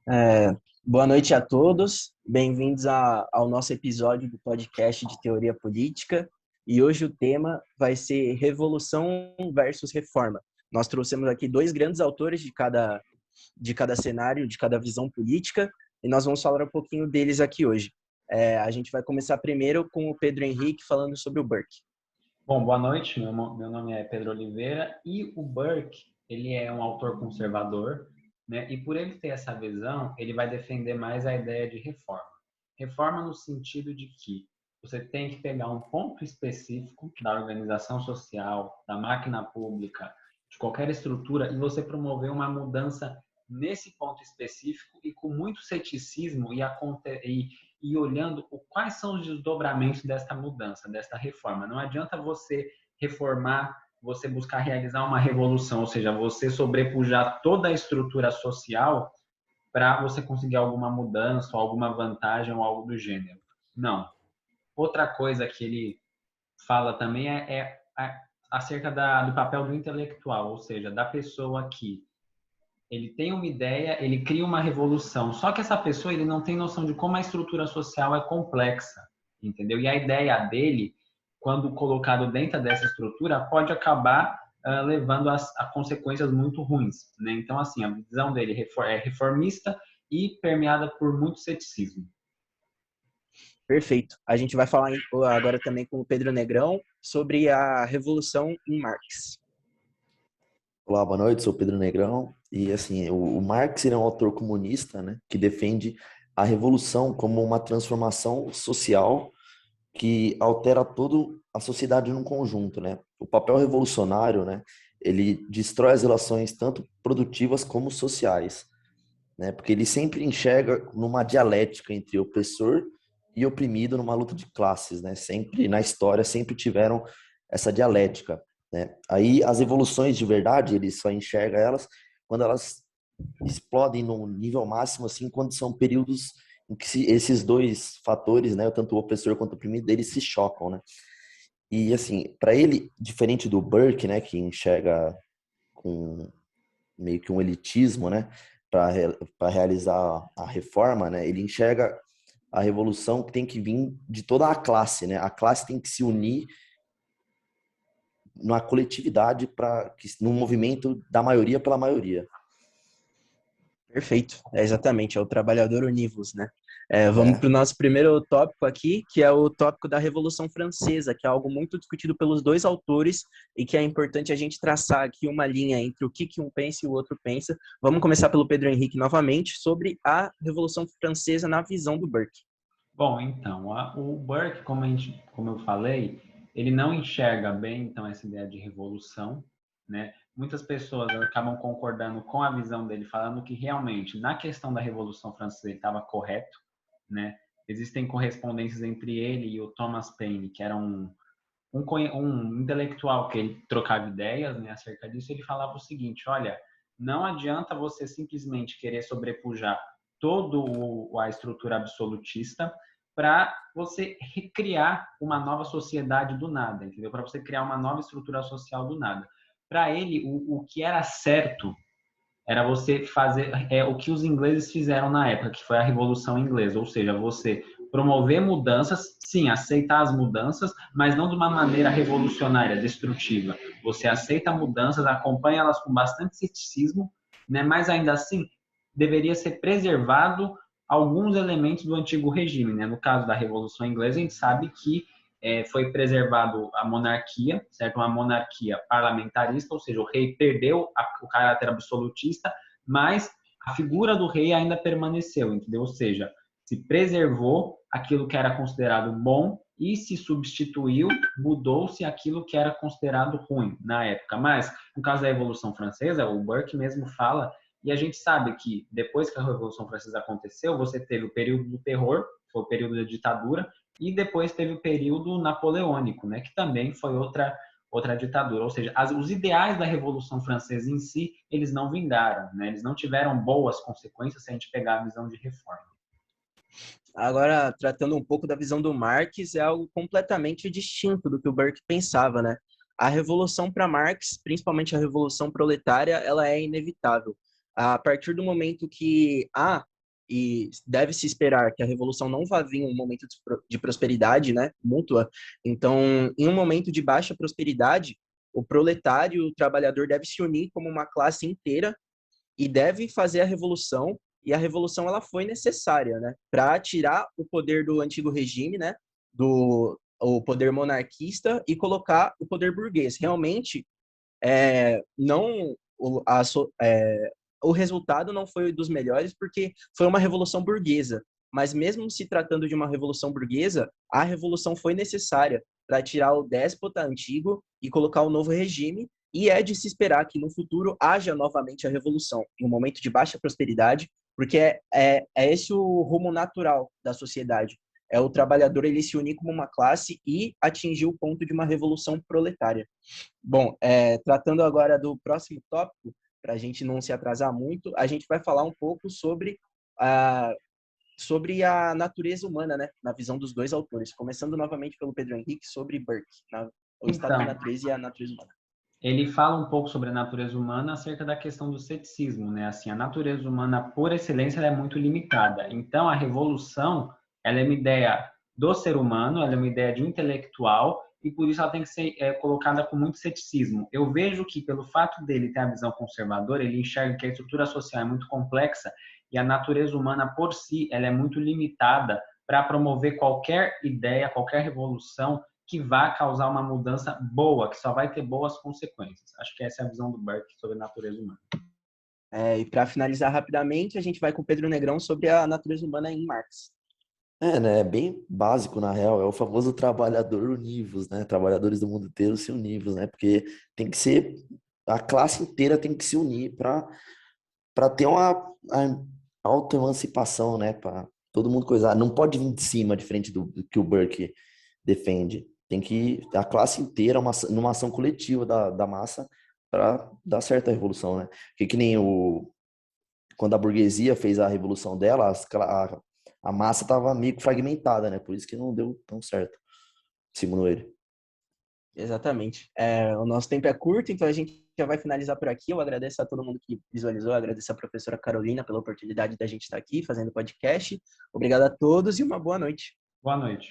É, Boa noite a todos, bem-vindos ao nosso episódio do podcast de Teoria Política. E hoje o tema vai ser Revolução versus Reforma. Nós trouxemos aqui dois grandes autores de cada cenário, de cada visão política, e nós vamos falar um pouquinho deles aqui hoje. A gente vai começar primeiro com o Pedro Henrique falando sobre o Burke. Bom, boa noite. Meu nome é Pedro Oliveira e o Burke, ele é um autor conservador, né? E por ele ter essa visão, ele vai defender mais a ideia de reforma. Reforma no sentido de que você tem que pegar um ponto específico da organização social, da máquina pública, de qualquer estrutura e você promover uma mudança nesse ponto específico e com muito ceticismo e olhando quais são os desdobramentos desta mudança, desta reforma. Não adianta você reformar, você buscar realizar uma revolução, ou seja, você sobrepujar toda a estrutura social para você conseguir alguma mudança, ou alguma vantagem ou algo do gênero. Não. Outra coisa que ele fala também é acerca do papel do intelectual, ou seja, da pessoa que ele tem uma ideia, ele cria uma revolução. Só que essa pessoa, ele não tem noção de como a estrutura social é complexa, entendeu? E a ideia dele, quando colocado dentro dessa estrutura, pode acabar levando a consequências muito ruins, né? Então, assim, a visão dele é reformista e permeada por muito ceticismo. Perfeito. A gente vai falar agora também com o Pedro Negrão sobre a Revolução em Marx. Olá, boa noite, sou Pedro Negrão e assim, o Marx ele é um autor comunista, né, que defende a revolução como uma transformação social que altera toda a sociedade num conjunto, né? O papel revolucionário, né, ele destrói as relações tanto produtivas como sociais, né? Porque ele sempre enxerga numa dialética entre opressor e oprimido numa luta de classes, né? Sempre na história sempre tiveram essa dialética, né? Aí as evoluções de verdade, ele só enxerga elas quando elas explodem no nível máximo, assim, quando são períodos em que esses dois fatores, né, tanto o opressor quanto o oprimido, eles se chocam, né? E assim, para ele, diferente do Burke, né, que enxerga com meio que um elitismo, né, para realizar a reforma, né, ele enxerga a revolução que tem que vir de toda a classe, né? A classe tem que se unir na coletividade para que no movimento da maioria pela maioria. Perfeito, exatamente, é o trabalhador univos, né? Vamos É. para o nosso primeiro tópico aqui, que é o tópico da Revolução Francesa, que é algo muito discutido pelos dois autores e que é importante a gente traçar aqui uma linha entre o que um pensa e o outro pensa. Vamos começar pelo Pedro Henrique novamente, sobre a Revolução Francesa na visão do Burke. Bom, então, o Burke, como eu falei, ele não enxerga bem, então, essa ideia de revolução, né? Muitas pessoas acabam concordando com a visão dele, falando que realmente, na questão da Revolução Francesa, ele estava correto, né? Existem correspondências entre ele e o Thomas Paine, que era um intelectual que ele trocava ideias, né, acerca disso. Ele falava o seguinte: olha, não adianta você simplesmente querer sobrepujar toda a estrutura absolutista para você recriar uma nova sociedade do nada, entendeu? Para você criar uma nova estrutura social do nada. Para ele, o que era certo era você fazer o que os ingleses fizeram na época, que foi a Revolução Inglesa, ou seja, você promover mudanças, sim, aceitar as mudanças, mas não de uma maneira revolucionária, destrutiva. Você aceita mudanças, acompanha elas com bastante ceticismo, né? Mas ainda assim deveria ser preservado alguns elementos do antigo regime, né? No caso da Revolução Inglesa, a gente sabe que foi preservado a monarquia, certo? Uma monarquia parlamentarista, ou seja, o rei perdeu o caráter absolutista, mas a figura do rei ainda permaneceu, entendeu? Ou seja, se preservou aquilo que era considerado bom e se substituiu, mudou-se aquilo que era considerado ruim na época. Mas, no caso da Revolução Francesa, o Burke mesmo fala, e a gente sabe que depois que a Revolução Francesa aconteceu, você teve o período do terror, foi o período da ditadura, e depois teve o período napoleônico, né, que também foi outra ditadura. Ou seja, os ideais da Revolução Francesa em si, eles não vingaram, né? Eles não tiveram boas consequências se a gente pegar a visão de reforma. Agora, tratando um pouco da visão do Marx, é algo completamente distinto do que o Burke pensava, né? A revolução para Marx, principalmente a revolução proletária, ela é inevitável. A partir do momento que há e deve-se esperar que a revolução não vá vir em um momento de prosperidade, né, mútua. Então, em um momento de baixa prosperidade, o proletário, o trabalhador deve se unir como uma classe inteira e deve fazer a revolução. E a revolução ela foi necessária, né, para tirar o poder do antigo regime, né, do o poder monarquista e colocar o poder burguês. Realmente, não o resultado não foi dos melhores porque foi uma revolução burguesa. Mas mesmo se tratando de uma revolução burguesa, a revolução foi necessária para tirar o déspota antigo e colocar o novo regime. E é de se esperar que no futuro haja novamente a revolução, em um momento de baixa prosperidade, porque é esse o rumo natural da sociedade. É o trabalhador ele se unir como uma classe e atingir o ponto de uma revolução proletária. Bom, tratando agora do próximo tópico, para a gente não se atrasar muito, a gente vai falar um pouco sobre a natureza humana, né, na visão dos dois autores. Começando novamente pelo Pedro Henrique, sobre Burke, o estado da Então, natureza e a natureza humana. ele fala um pouco sobre a natureza humana acerca da questão do ceticismo, né? Assim, a natureza humana, por excelência, ela é muito limitada. Então, a revolução, ela é uma ideia do ser humano, ela é uma ideia de um intelectual, e por isso ela tem que ser colocada com muito ceticismo. Eu vejo que, pelo fato dele ter a visão conservadora, ele enxerga que a estrutura social é muito complexa e a natureza humana, por si, ela é muito limitada para promover qualquer ideia, qualquer revolução que vai causar uma mudança boa, que só vai ter boas consequências. Acho que essa é a visão do Burke sobre a natureza humana. E para finalizar rapidamente, a gente vai com o Pedro Negrão sobre a natureza humana em Marx. Né? É bem básico, na real. É o famoso trabalhador univos, né? Trabalhadores do mundo inteiro se univos, né? Porque tem que ser... A classe inteira tem que se unir para ter uma autoemancipação, né? Para todo mundo coisar. Não pode vir de cima, diferente do que o Burke defende. Tem que a classe inteira, numa ação coletiva da massa, para dar certo a revolução, né? Porque que nem quando a burguesia fez a revolução dela, a massa estava meio fragmentada, né? Por isso que não deu tão certo, segundo ele. Exatamente. O nosso tempo é curto, então a gente já vai finalizar por aqui. Eu agradeço a todo mundo que visualizou, agradeço a professora Carolina pela oportunidade da gente estar aqui fazendo podcast. Obrigado a todos e uma boa noite. Boa noite.